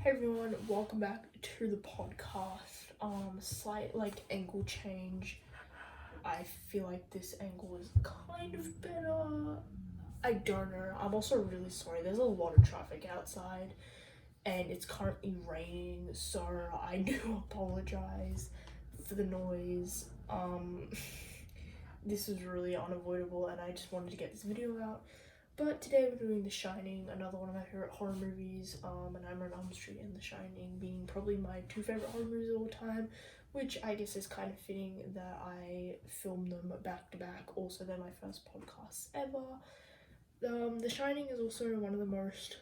Hey everyone, welcome back to the podcast. Slight angle change. I feel like this angle is kind of better. I don't know. I'm also really sorry. There's a lot of traffic outside and it's currently raining, so I do apologize for the noise. This was really unavoidable and I just wanted to get this video out. But today we're doing The Shining, another one of my favorite horror movies, and I'm on Elm Street and The Shining being probably my two favorite horror movies of all time, which I guess is kind of fitting that I filmed them back to back. Also, they're my first podcasts ever. The Shining is also one of the most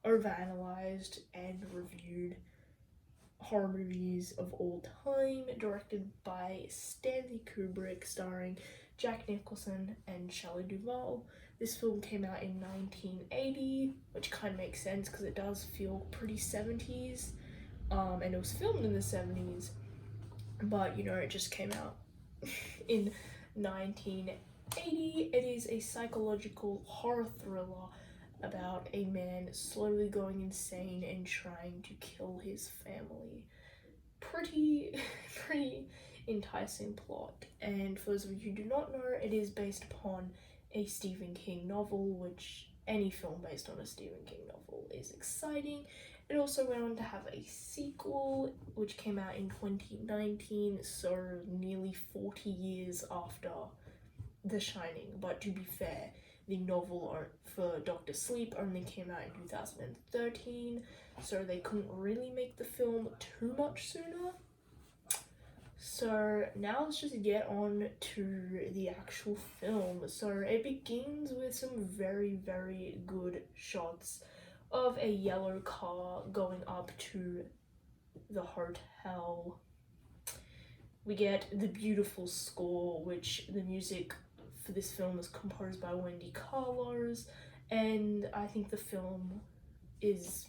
overanalyzed and reviewed horror movies of all time, directed by Stanley Kubrick, starring Jack Nicholson and Shelley Duvall. This film came out in 1980, which kind of makes sense because it does feel pretty 70s, and it was filmed in the 70s, but it just came out in 1980. It is a psychological horror thriller about a man slowly going insane and trying to kill his family. Pretty enticing plot. And for those of you who do not know, it is based upon a Stephen King novel, which any film based on a Stephen King novel is exciting. It also went on to have a sequel, which came out in 2019, so nearly 40 years after The Shining. But to be fair, the novel for Dr. Sleep only came out in 2013, so they couldn't really make the film too much sooner. So now let's just get on to the actual film. So it begins with some very good shots of a yellow car going up to the hotel. We get the beautiful score, which the music for this film is composed by Wendy Carlos, and I think the film is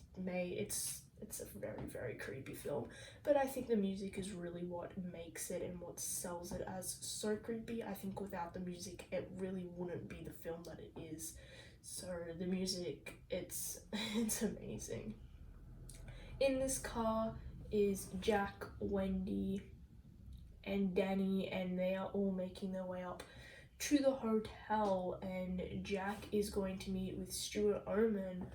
it's a very creepy film, but I think the music is really what makes it and what sells it as so creepy. I think without the music it really wouldn't be the film that it is. So the music, it's amazing. In this car is Jack, Wendy, and Danny, and they are all making their way up to the hotel, and Jack is going to meet with Stuart Oman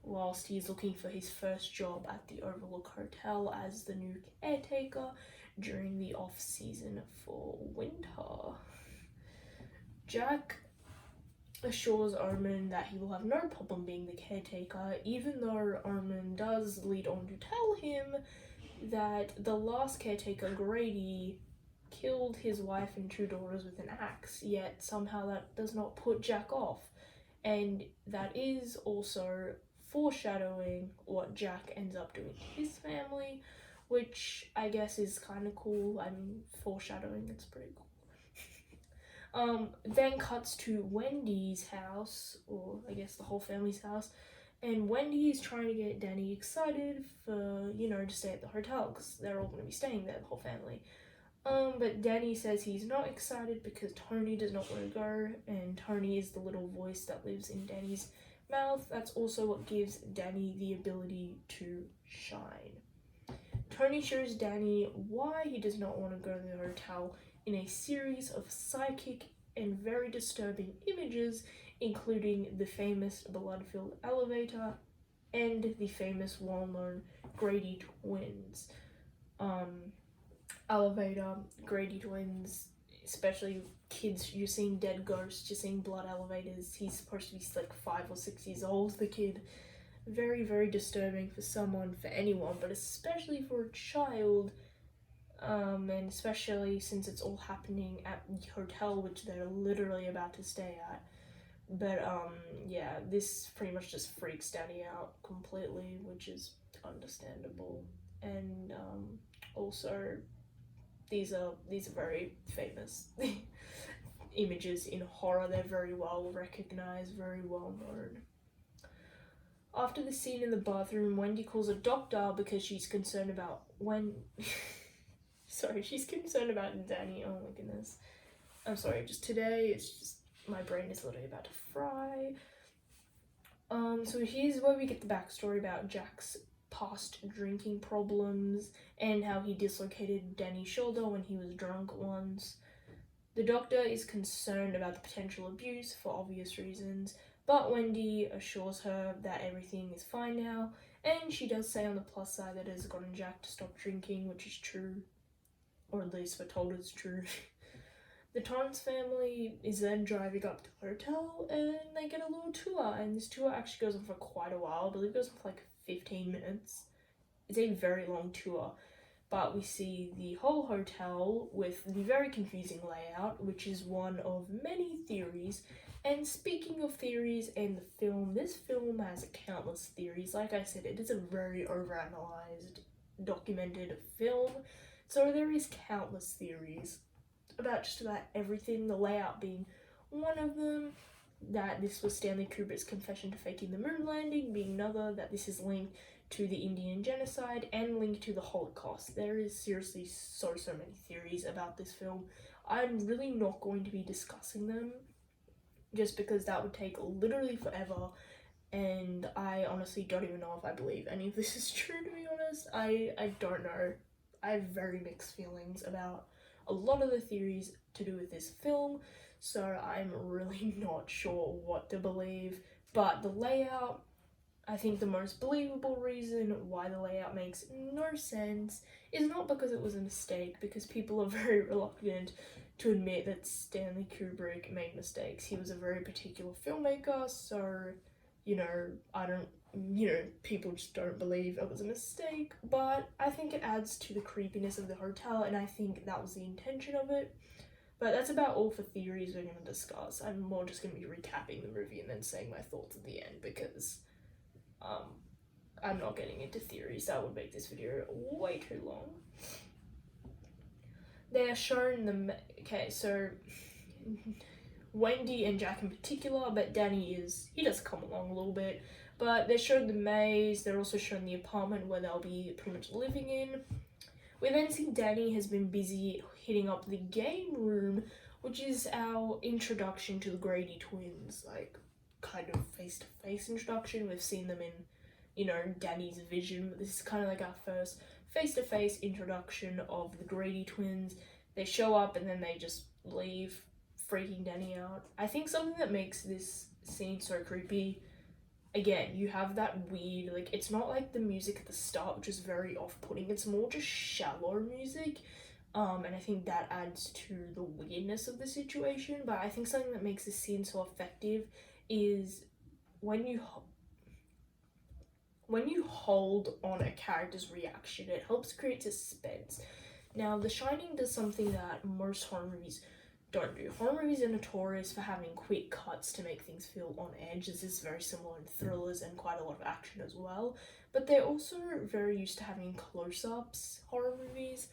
whilst he's looking for his first job at the Overlook Hotel as the new caretaker during the off-season for winter. Jack assures Oman that he will have no problem being the caretaker, even though Oman does lead on to tell him that the last caretaker, Grady, killed his wife and two daughters with an axe, yet somehow that does not put Jack off. And that is also foreshadowing what Jack ends up doing to his family, which I guess is kind of cool. I mean, foreshadowing, it's pretty cool. Then cuts to Wendy's house, or I guess the whole family's house, and Wendy is trying to get Danny excited for, to stay at the hotel, because they're all going to be staying there, the whole family. But Danny says he's not excited because Tony does not want to go, and Tony is the little voice that lives in Danny's mouth. That's also what gives Danny the ability to shine. Tony shows Danny why he does not want to go to the hotel in a series of psychic and very disturbing images, including the famous blood-filled elevator and the famous well-known Grady twins. Elevator, Grady twins, especially kids, you're seeing dead ghosts, you're seeing blood elevators. He's supposed to be like 5 or 6 years old, the kid. Very disturbing for anyone, but especially for a child, and especially since it's all happening at the hotel, which they're literally about to stay at. But yeah, this pretty much just freaks Danny out completely, which is understandable. And also, these are very famous images in horror. They're very well recognized, very well known. After the scene in the bathroom, Wendy calls a doctor because she's concerned about she's concerned about Danny. Oh my goodness. I'm sorry, just today, it's just, my brain is literally about to fry. So here's where we get the backstory about Jack's past drinking problems and how he dislocated Danny's shoulder when he was drunk once. The doctor is concerned about the potential abuse for obvious reasons, but Wendy assures her that everything is fine now, and she does say on the plus side that it has gotten Jack to stop drinking, which is true, or at least we're told it's true. The Torrance family is then driving up to the hotel and they get a little tour, and this tour actually goes on for quite a while. I believe it goes on for like 15 minutes. It's a very long tour, but we see the whole hotel with the very confusing layout, which is one of many theories. And speaking of theories and the film, this film has countless theories. Like I said, it is a very overanalyzed, documented film, so there is countless theories about just about everything, the layout being one of them, that this was Stanley Kubrick's confession to faking the moon landing being another, that this is linked to the Indian genocide and linked to the Holocaust. There is seriously so many theories about this film. I'm really not going to be discussing them just because that would take literally forever, and I honestly don't even know if I believe any of this is true, to be honest. I don't know. I have very mixed feelings about a lot of the theories to do with this film, so I'm really not sure what to believe. But the layout, I think the most believable reason why the layout makes no sense is not because it was a mistake, because people are very reluctant to admit that Stanley Kubrick made mistakes. He was a very particular filmmaker, so, people just don't believe it was a mistake, but I think it adds to the creepiness of the hotel, and I think that was the intention of it. But that's about all for theories we're going to discuss. I'm more just going to be recapping the movie and then saying my thoughts at the end, because I'm not getting into theories. That would make this video way too long. They are shown so Wendy and Jack in particular, but Danny he does come along a little bit. But they're shown the maze, they're also shown the apartment where they'll be pretty much living in. We then see Danny has been busy hitting up the game room, which is our introduction to the Grady twins, like kind of face-to-face introduction. We've seen them in, Danny's vision, but this is kind of like our first face-to-face introduction of the Grady twins. They show up and then they just leave, freaking Danny out. I think something that makes this scene so creepy, again, you have that weird, it's not like the music at the start, which is very off-putting. It's more just shallow music, and I think that adds to the weirdness of the situation. But I think something that makes this scene so effective is when you hold on a character's reaction, it helps create suspense. Now, The Shining does something that most horror movies don't do. Horror movies are notorious for having quick cuts to make things feel on edge. This is very similar in thrillers and quite a lot of action as well. But they're also very used to having close-ups, horror movies,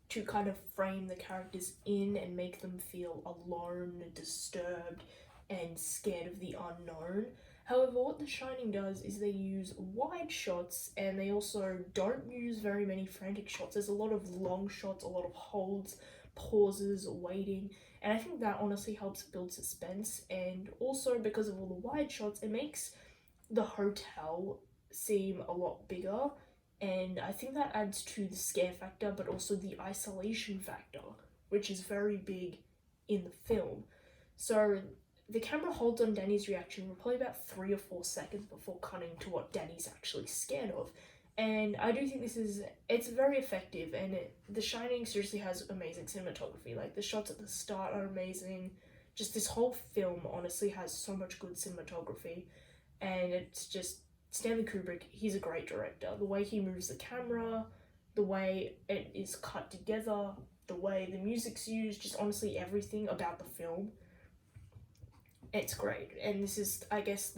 to kind of frame the characters in and make them feel alone, disturbed, and scared of the unknown. However, what The Shining does is they use wide shots, and they also don't use very many frantic shots. There's a lot of long shots, a lot of holds, pauses, waiting, and I think that honestly helps build suspense. And also, because of all the wide shots, it makes the hotel seem a lot bigger, and I think that adds to the scare factor, but also the isolation factor, which is very big in the film. So the camera holds on Danny's reaction for probably about 3 or 4 seconds before cutting to what Danny's actually scared of. And I do think it's very effective, and The Shining seriously has amazing cinematography. Like, the shots at the start are amazing. Just this whole film honestly has so much good cinematography, and it's just, Stanley Kubrick, he's a great director. The way he moves the camera, the way it is cut together, the way the music's used, just honestly everything about the film, it's great. And this is, I guess,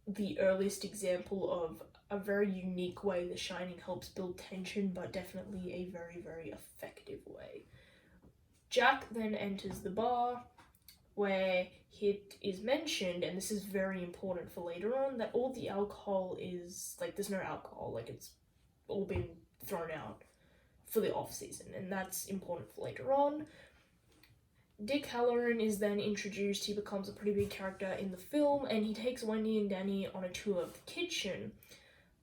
the earliest example of a very unique way The Shining helps build tension, but definitely a very, very effective way. Jack then enters the bar, where it is mentioned, and this is very important for later on, that all the alcohol is, there's no alcohol, it's all been thrown out for the off-season, and that's important for later on. Dick Halloran is then introduced. He becomes a pretty big character in the film, and he takes Wendy and Danny on a tour of the kitchen.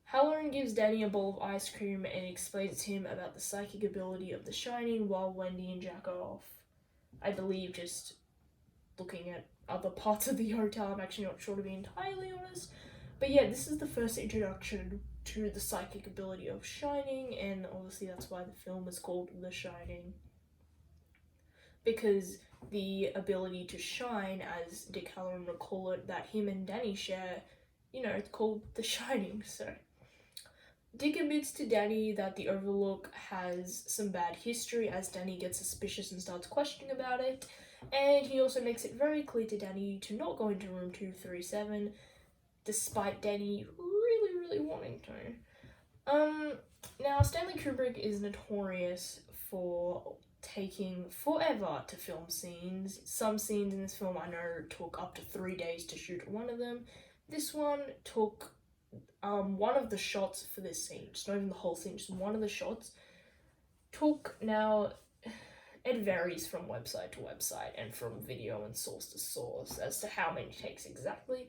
Halloran gives Danny a bowl of ice cream and explains to him about the psychic ability of the Shining while Wendy and Jack are off, I believe, just looking at other parts of the hotel. I'm actually not sure, to be entirely honest. But yeah, this is the first introduction to the psychic ability of Shining, and obviously that's why the film is called The Shining. Because the ability to shine, as Dick Halloran would call it, that him and Danny share, it's called The Shining, so. Dick admits to Danny that the Overlook has some bad history, as Danny gets suspicious and starts questioning about it, and he also makes it very clear to Danny to not go into room 237, despite Danny really wanting to. Now, Stanley Kubrick is notorious for taking forever to film scenes. Some scenes in this film I know took up to 3 days to shoot one of them. This one took one of the shots for this scene, just not even the whole scene, just one of the shots, took, now, it varies from website to website and from video and source to source as to how many takes exactly,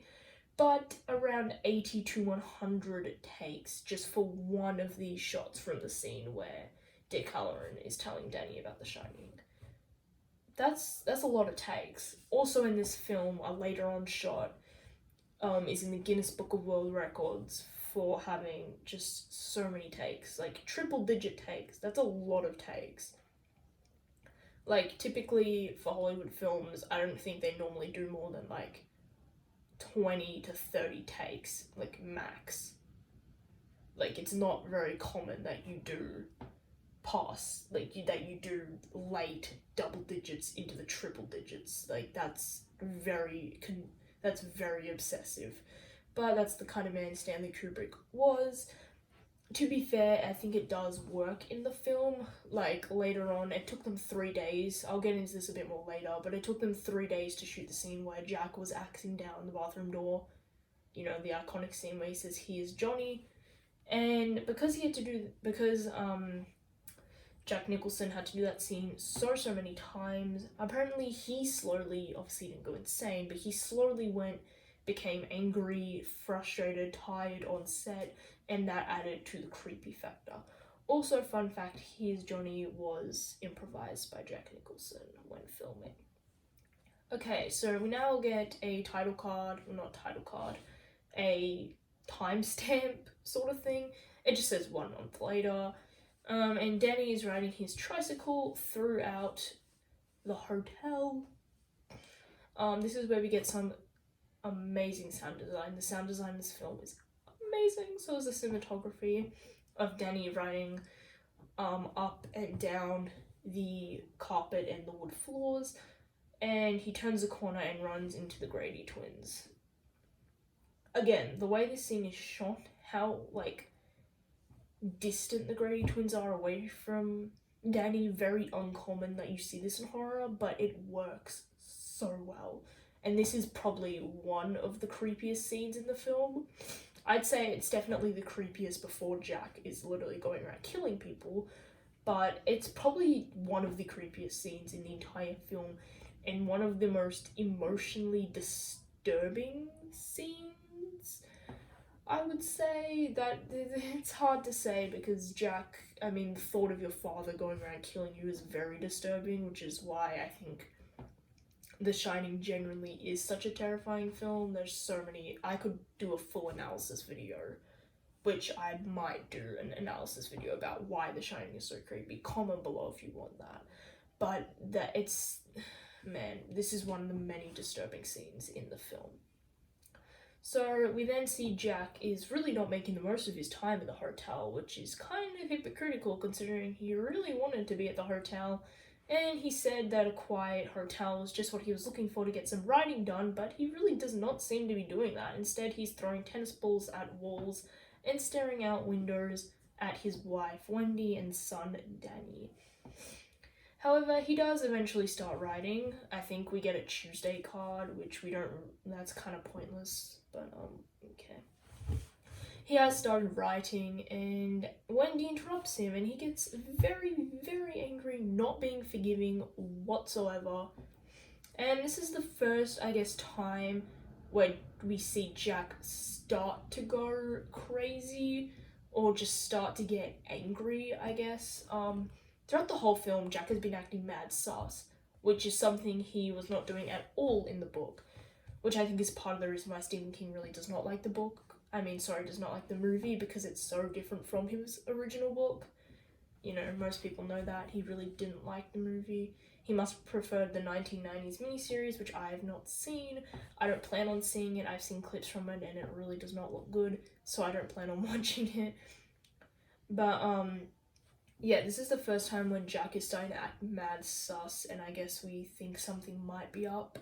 but around 80 to 100 takes just for one of these shots from the scene where Dick Halloran is telling Danny about The Shining. That's a lot of takes. Also in this film, a later on shot is in the Guinness Book of World Records for having just so many takes, like triple-digit takes. That's a lot of takes. Like, typically for Hollywood films, I don't think they normally do more than like 20 to 30 takes, like max. Like, it's not very common that you do that you do late double digits into the triple digits. Like, that's very obsessive. But that's the kind of man Stanley Kubrick was. To be fair, I think it does work in the film. Like, later on, it took them 3 days. I'll get into this a bit more later, but it took them 3 days to shoot the scene where Jack was axing down the bathroom door. The iconic scene where he says, "Here's Johnny." And because Jack Nicholson had to do that scene so many times, apparently he slowly, obviously didn't go insane, but he slowly became angry, frustrated, tired on set, and that added to the creepy factor. Also, fun fact, Here's Johnny was improvised by Jack Nicholson when filming. Okay, so we now get a title card, well, not title card, a timestamp sort of thing. It just says 1 month later. And Danny is riding his tricycle throughout the hotel. This is where we get some amazing sound design. The sound design in this film is amazing. So is the cinematography of Danny riding up and down the carpet and the wood floors. And he turns the corner and runs into the Grady twins. Again, the way this scene is shot, how, distant the Grady twins are away from Danny, very uncommon that you see this in horror, but it works so well. And this is probably one of the creepiest scenes in the film. I'd say it's definitely the creepiest before Jack is literally going around killing people, but it's probably one of the creepiest scenes in the entire film, and one of the most emotionally disturbing scenes. I would say that it's hard to say because Jack, the thought of your father going around killing you is very disturbing, which is why I think The Shining genuinely is such a terrifying film. There's so many, I could do a full analysis video, which I might do an analysis video about why The Shining is so creepy. Comment below if you want that. But this is one of the many disturbing scenes in the film. So we then see Jack is really not making the most of his time at the hotel, which is kind of hypocritical considering he really wanted to be at the hotel, and he said that a quiet hotel was just what he was looking for to get some writing done, but he really does not seem to be doing that. Instead, he's throwing tennis balls at walls and staring out windows at his wife Wendy and son Danny. However, he does eventually start writing. I think we get a Tuesday card, which that's kind of pointless, but okay. He has started writing, and Wendy interrupts him, and he gets very, very angry, not being forgiving whatsoever. And this is the first, time where we see Jack start to go crazy or just start to get angry, I guess. Throughout the whole film, Jack has been acting mad sus, which is something he was not doing at all in the book, which I think is part of the reason why Stephen King really does not like the book. Does not like the movie, because it's so different from his original book. You know, most people know that. He really didn't like the movie. He must prefer the 1990s miniseries, which I have not seen. I don't plan on seeing it. I've seen clips from it and it really does not look good, so I don't plan on watching it. But, yeah, this is the first time when Jack is starting to act mad sus, and I guess we think something might be up.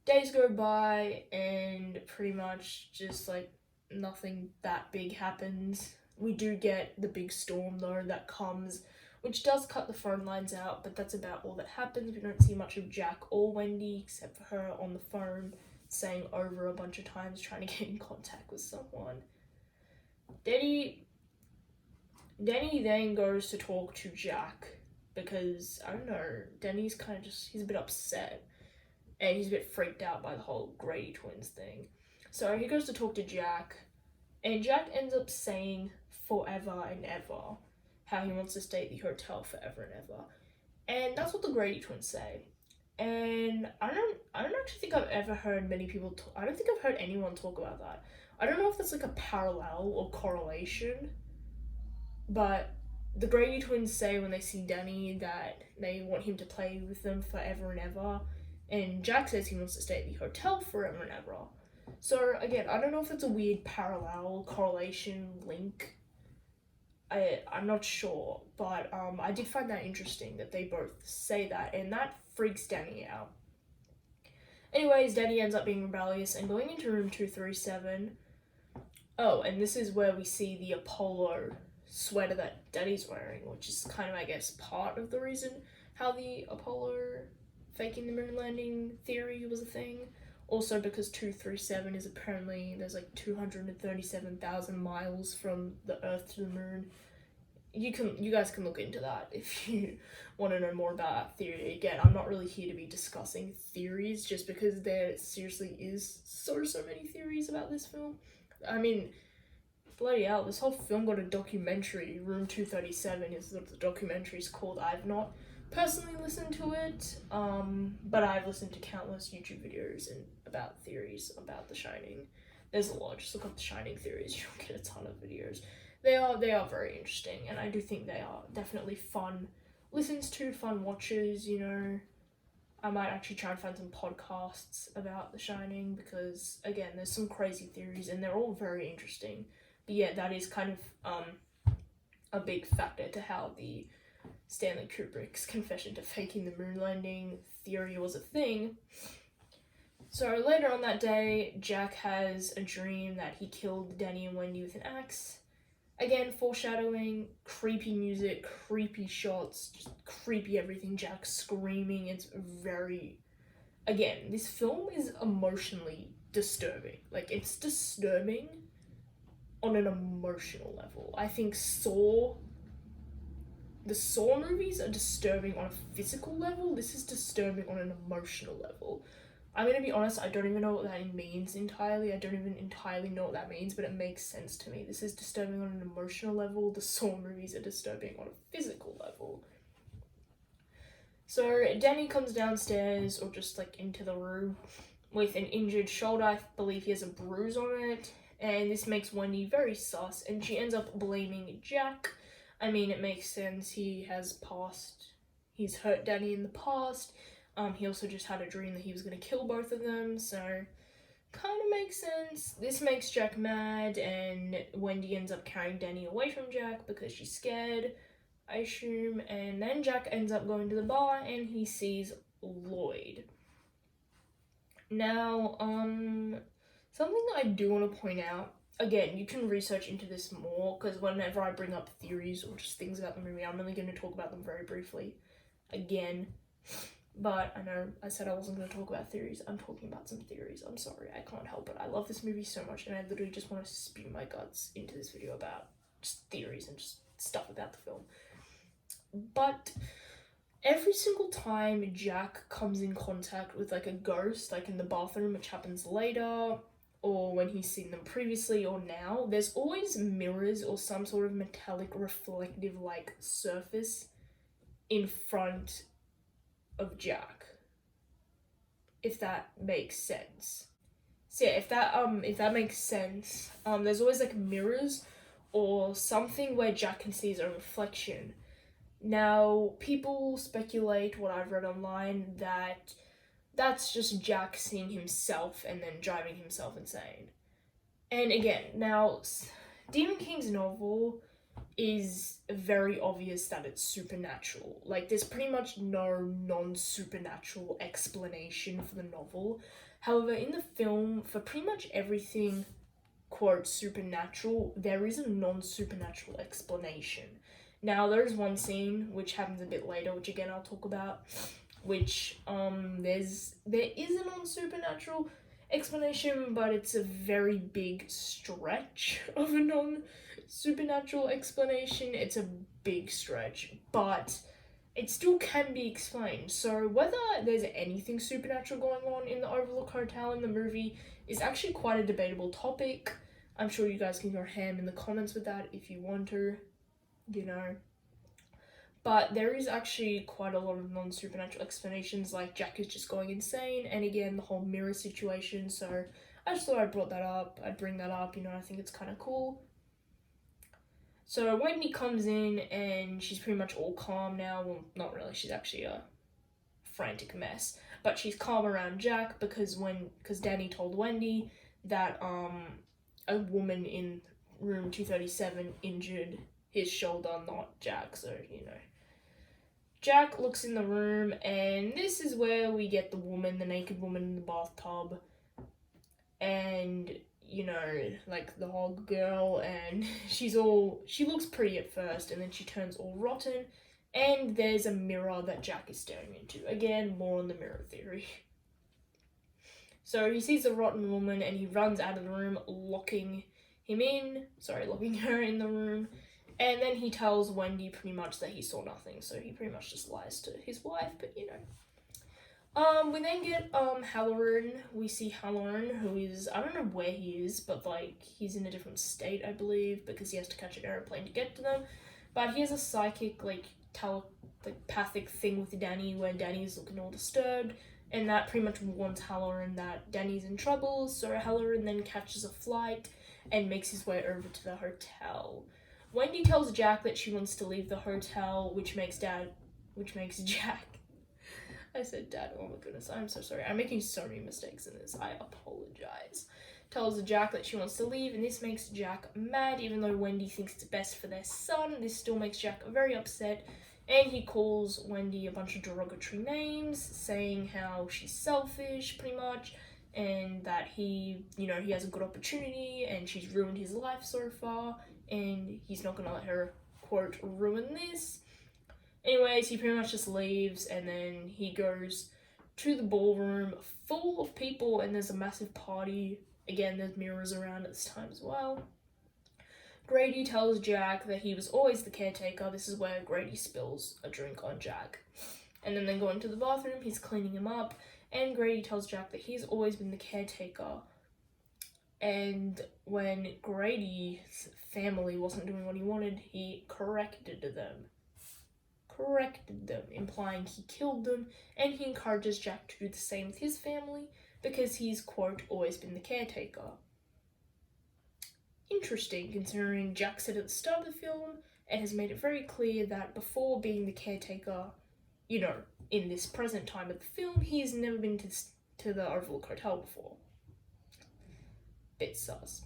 Days go by, and pretty much just, like, nothing that big happens. We do get the big storm, though, that comes, which does cut the phone lines out, but that's about all that happens. We don't see much of Jack or Wendy, except for her on the phone, saying over a bunch of times, trying to get in contact with someone. Denny then goes to talk to Jack, because, I don't know, Denny's kind of he's a bit upset, and he's a bit freaked out by the whole Grady twins thing. So he goes to talk to Jack, and Jack ends up saying forever and ever, how he wants to stay at the hotel forever and ever. And that's what the Grady twins say. And I don't actually think I've ever heard many people I don't think I've heard anyone talk about that. I don't know if that's like a parallel or correlation, but the Grady twins say when they see Danny that they want him to play with them forever and ever, and Jack says he wants to stay at the hotel forever and ever. So again, I don't know if it's a weird parallel, correlation, link. I'm not sure, but I did find that interesting that they both say that, and that freaks Danny out. Anyways, Danny ends up being rebellious and going into room 237. Oh, and this is where we see the Apollo sweater that Danny's wearing, which is kind of, I guess, part of the reason how the Apollo faking the moon landing theory was a thing. Also because 237 is apparently, there's like 237,000 miles from the Earth to the moon. You guys can look into that if you want to know more about that theory. Again, I'm not really here to be discussing theories, just because there seriously is so many theories about this film. I mean, bloody hell, this whole film got a documentary. Room 237 is what the documentary's called. I've not personally listened to it, but I've listened to countless YouTube videos and about theories about The Shining. There's a lot. Just look up The Shining theories. You'll get a ton of videos. They are very interesting, and I do think they are definitely fun listens to, fun watches. You know, I might actually try and find some podcasts about The Shining, because again, there's some crazy theories and they're all very interesting. But yeah, that is kind of a big factor to how the Stanley Kubrick's confession to faking the moon landing theory was a thing. So later on that day, Jack has a dream that he killed Danny and Wendy with an axe. Again, foreshadowing, creepy music, creepy shots, just creepy everything. Jack screaming. It's very... Again, this film is emotionally disturbing. Like, it's disturbing on an emotional level. I think the Saw movies are disturbing on a physical level. This is disturbing on an emotional level. I'm gonna be honest, I don't even know what that means entirely. I don't even entirely know what that means, but it makes sense to me. This is disturbing on an emotional level. The Saw movies are disturbing on a physical level. So Danny comes downstairs, or just like into the room, with an injured shoulder. I believe he has a bruise on it, and this makes Wendy very sus, and she ends up blaming Jack. I mean, it makes sense. He's hurt Danny in the past. He also just had a dream that he was going to kill both of them, so kind of makes sense. This makes Jack mad, and Wendy ends up carrying Danny away from Jack because she's scared, I assume, and then Jack ends up going to the bar and he sees Lloyd. Now, something that I do want to point out, again, you can research into this more, because whenever I bring up theories or just things about the movie, I'm only going to talk about them very briefly. Again. But I know I said I wasn't going to talk about theories. I'm talking about some theories. I'm sorry, I can't help it. I love this movie so much, and I literally just want to spew my guts into this video about just theories and just stuff about the film. But every single time Jack comes in contact with like a ghost, like in the bathroom, which happens later, or when he's seen them previously or now, there's always mirrors or some sort of metallic reflective like surface in front of Jack. If that makes sense. So yeah, if that makes sense, there's always like mirrors or something where Jack can see his own reflection. Now, people speculate what I've read online that that's just Jack seeing himself and then driving himself insane. And again, now Stephen King's novel is very obvious that it's supernatural. Like, there's pretty much no non supernatural explanation for the novel. However, in the film, for pretty much everything, quote, supernatural, there is a non supernatural explanation. Now, there's one scene which happens a bit later, which again I'll talk about, which there is a non supernatural explanation, but it's a very big stretch of a non supernatural explanation. It's a big stretch, but it still can be explained. So whether there's anything supernatural going on in the Overlook Hotel in the movie is actually quite a debatable topic. I'm sure you guys can go ham in the comments with that if you want to, you know. But there is actually quite a lot of non-supernatural explanations, like Jack is just going insane, and again, the whole mirror situation, so I just thought I'd bring that up, you know, I think it's kind of cool. So Wendy comes in, and she's pretty much all calm now, well, not really, she's actually a frantic mess, but she's calm around Jack, because Danny told Wendy that, a woman in room 237 injured his shoulder, not Jack, so, you know. Jack looks in the room, and this is where we get the naked woman in the bathtub, and, you know, like the hog girl, and she looks pretty at first, and then she turns all rotten, and there's a mirror that Jack is staring into. Again, more on the mirror theory. So he sees the rotten woman, and he runs out of the room, locking her in the room. And then he tells Wendy pretty much that he saw nothing, so he pretty much just lies to his wife, but you know. We then get Halloran. We see Halloran, who is, I don't know where he is, but like he's in a different state, I believe, because he has to catch an airplane to get to them. But he has a psychic telepathic thing with Danny where Danny is looking all disturbed, and that pretty much warns Halloran that Danny's in trouble, so Halloran then catches a flight and makes his way over to the hotel. Wendy tells Jack that she wants to leave the hotel, which makes Jack. I said Dad, oh my goodness, I'm so sorry. I'm making so many mistakes in this. I apologize. Tells Jack that she wants to leave, and this makes Jack mad, even though Wendy thinks it's best for their son. This still makes Jack very upset, and he calls Wendy a bunch of derogatory names, saying how she's selfish, pretty much, and that he has a good opportunity, and she's ruined his life so far, and he's not gonna let her, quote, ruin this. Anyways, he pretty much just leaves, and then he goes to the ballroom full of people, and there's a massive party. Again, there's mirrors around at this time as well. Grady tells Jack that he was always the caretaker. This is where Grady spills a drink on Jack. And then they go into the bathroom, he's cleaning him up, and Grady tells Jack that he's always been the caretaker. And when Grady's family wasn't doing what he wanted, he corrected them, implying he killed them, and he encourages Jack to do the same with his family because he's, quote, always been the caretaker. Interesting, considering Jack said at the start of the film and has made it very clear that before being the caretaker, you know, in this present time of the film, he's never been to the Overlook Hotel before. Bit sus.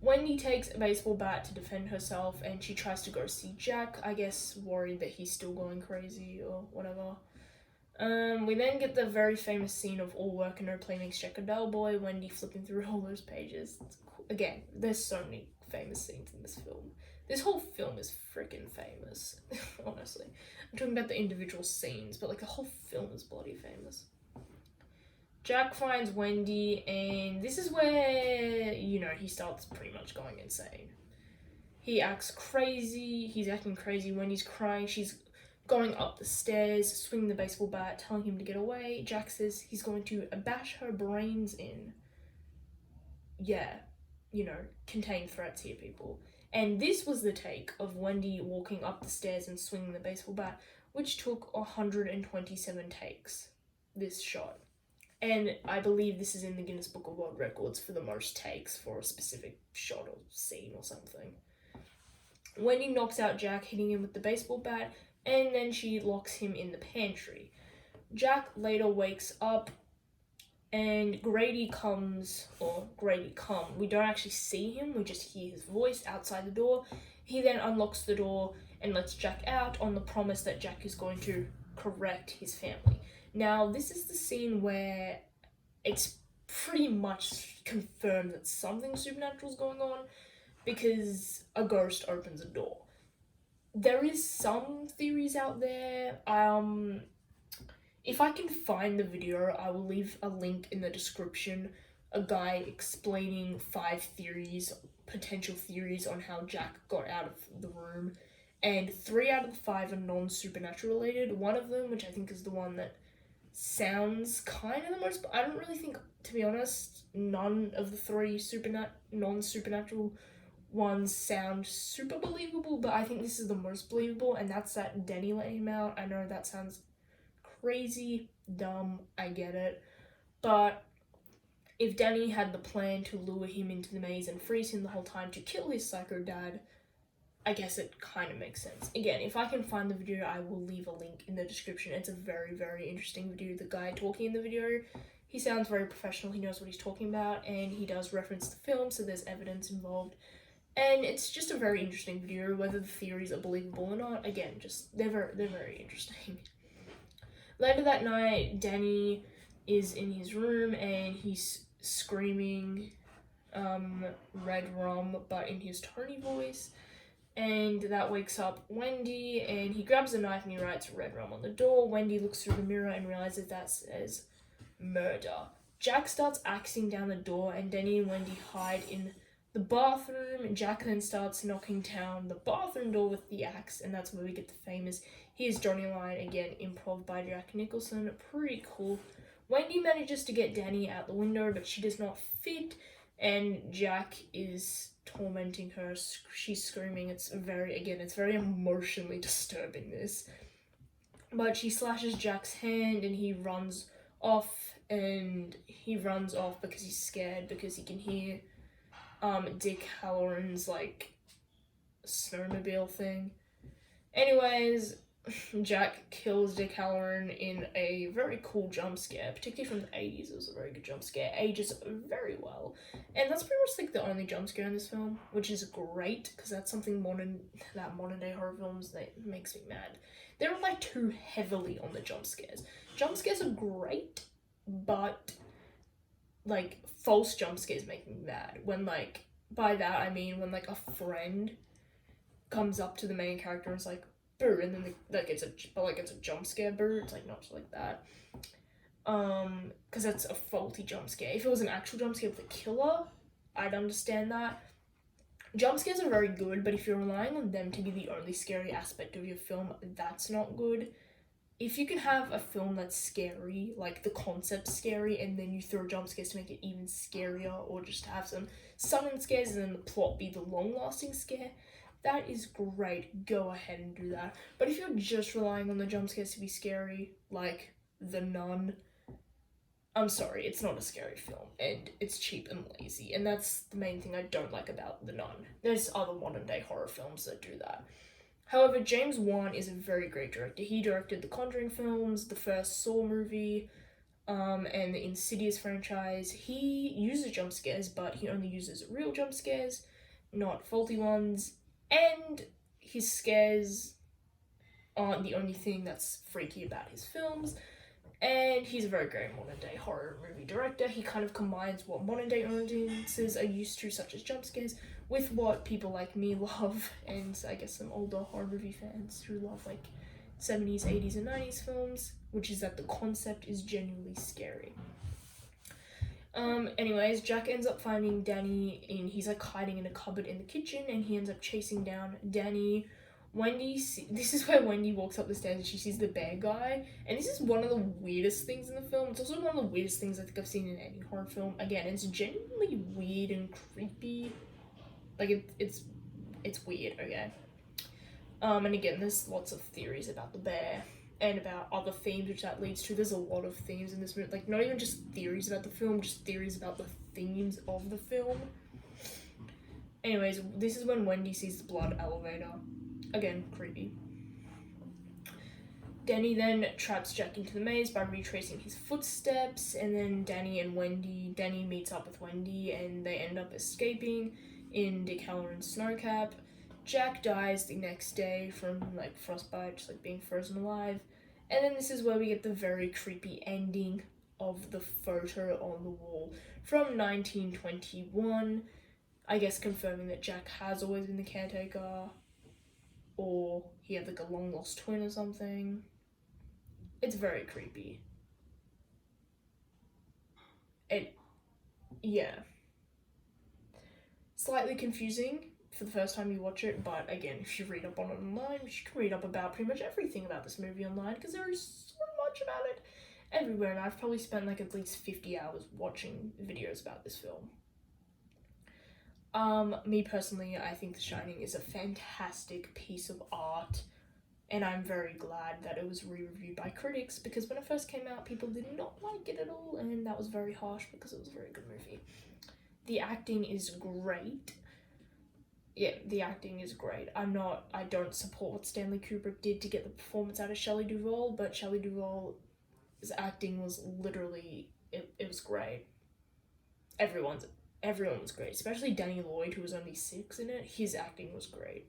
Wendy takes a baseball bat to defend herself, and she tries to go see Jack, I guess worried that he's still going crazy or whatever. We then get the very famous scene of all work and no play makes Jack a dull boy, Wendy flipping through all those pages. Again, there's so many famous scenes in this film. This whole film is freaking famous, honestly. I'm talking about the individual scenes, but like the whole film is bloody famous. Jack finds Wendy, and this is where, you know, he starts pretty much going insane. He acts crazy, he's acting crazy, Wendy's crying, she's going up the stairs, swinging the baseball bat, telling him to get away. Jack says he's going to bash her brains in. Yeah, contain threats here, people. And this was the take of Wendy walking up the stairs and swinging the baseball bat, which took 127 takes, this shot. And I believe this is in the Guinness Book of World Records for the most takes for a specific shot or scene or something. Wendy knocks out Jack, hitting him with the baseball bat, and then she locks him in the pantry. Jack later wakes up, and Grady comes. We don't actually see him, we just hear his voice outside the door. He then unlocks the door and lets Jack out on the promise that Jack is going to correct his family. Now, this is the scene where it's pretty much confirmed that something supernatural is going on, because a ghost opens a door. There is some theories out there. If I can find the video, I will leave a link in the description. A guy explaining 5 potential theories on how Jack got out of the room. And 3 out of the 5 are non-supernatural related. One of them, which I think is the one that sounds kind of the most, but I don't really think, to be honest, none of the 3 non-supernatural ones sound super believable, but I think this is the most believable, and that's that Denny let him out. I know that sounds crazy, dumb, I get it, but if Danny had the plan to lure him into the maze and freeze him the whole time to kill his psycho dad, I guess it kind of makes sense. Again, if I can find the video, I will leave a link in the description. It's a very, very interesting video. The guy talking in the video, he sounds very professional, he knows what he's talking about, and he does reference the film, so there's evidence involved. And it's just a very interesting video. Whether the theories are believable or not, again, just they're very interesting. Later that night, Danny is in his room and he's screaming red rum, but in his Tony voice, and that wakes up Wendy, and he grabs a knife and he writes red rum on the door. Wendy looks through the mirror and realizes that says murder. Jack starts axing down the door, and Danny and Wendy hide in the bathroom. Jack then starts knocking down the bathroom door with the axe, and that's where we get the famous "Here's Johnny" line, again improv by Jack Nicholson. Pretty cool. Wendy manages to get Danny out the window, but she does not fit, and Jack is tormenting her. She's screaming. It's very emotionally disturbing, this. But she slashes Jack's hand and he runs off, because he's scared, because he can hear Dick Halloran's snowmobile thing. Anyways, Jack kills Dick Halloran in a very cool jump scare, particularly from the 80s. It was a very good jump scare, ages very well, and that's pretty much the only jump scare in this film, which is great, because that's something modern day horror films that makes me mad. They don't rely too heavily on the jump scares. Jump scares are great, but false jump scares make me mad. When by that I mean when a friend comes up to the main character and is like, boo, and then it's a jump scare boo. It's not like that, because that's a faulty jump scare. If it was an actual jump scare with a killer, I'd understand that. Jump scares are very good, but if you're relying on them to be the only scary aspect of your film, that's not good. If you can have a film that's scary, the concept's scary, and then you throw jump scares to make it even scarier, or just have some sudden scares and then the plot be the long-lasting scare, that is great. Go ahead and do that. But if you're just relying on the jump scares to be scary, like The Nun, I'm sorry, it's not a scary film, and it's cheap and lazy, and that's the main thing I don't like about The Nun. There's other modern day horror films that do that. However, James Wan is a very great director. He directed the Conjuring films, the first Saw movie, and the Insidious franchise. He uses jump scares, but he only uses real jump scares, not faulty ones, and his scares aren't the only thing that's freaky about his films. And he's a very great modern day horror movie director. He kind of combines what modern day audiences are used to, such as jump scares, with what people like me love, and I guess some older horror movie fans who love 70s, 80s, and 90s films, which is that the concept is genuinely scary. Anyways, Jack ends up finding Danny he's hiding in a cupboard in the kitchen, and he ends up chasing down Danny This is where Wendy walks up the stairs and she sees the bear guy, and this is one of the weirdest things in the film. It's also one of the weirdest things I think I've seen in any horror film. Again, it's genuinely weird and creepy. Like it's weird. Okay. And again, there's lots of theories about the bear and about other themes which that leads to. There's a lot of themes in this movie, like not even just theories about the film, just theories about the themes of the film. Anyways, this is when Wendy sees the blood elevator. Again, creepy. Danny then traps Jack into the maze by retracing his footsteps, and then Danny meets up with Wendy, and they end up escaping in Dick Halloran's snowcap. Jack dies the next day from like frostbite, just like being frozen alive. And then this is where we get the very creepy ending of the photo on the wall from 1921. I guess confirming that Jack has always been the caretaker, or he had like a long lost twin or something. It's very creepy. Yeah. Slightly confusing for the first time you watch it, but again, if you read up on it online, you can read up about pretty much everything about this movie online, because there is so much about it everywhere, and I've probably spent like at least 50 hours watching videos about this film. Me personally, I think The Shining is a fantastic piece of art, and I'm very glad that it was re-reviewed by critics, because when it first came out, people did not like it at all, and that was very harsh because it was a very good movie. The acting is great. Yeah, the acting is great. I don't support what Stanley Kubrick did to get the performance out of Shelley Duvall, but Shelley Duvall's acting was literally, it was great. Everyone was great, especially Danny Lloyd, who was only 6 in it. His acting was great.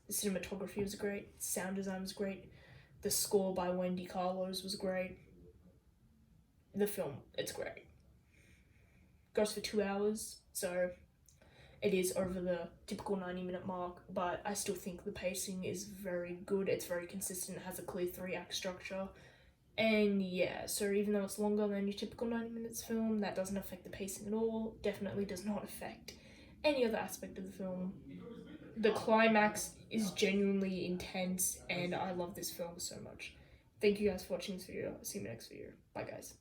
The cinematography was great. Sound design was great. The score by Wendy Carlos was great. The film, it's great. Goes for 2 hours, so it is over the typical 90-minute mark, but I still think the pacing is very good. It's very consistent. It has a clear 3-act structure. And yeah, so even though it's longer than your typical 90 minutes film, that doesn't affect the pacing at all. Definitely does not affect any other aspect of the film. The climax is genuinely intense, and I love this film so much. Thank you guys for watching this video. See you in the next video. Bye guys.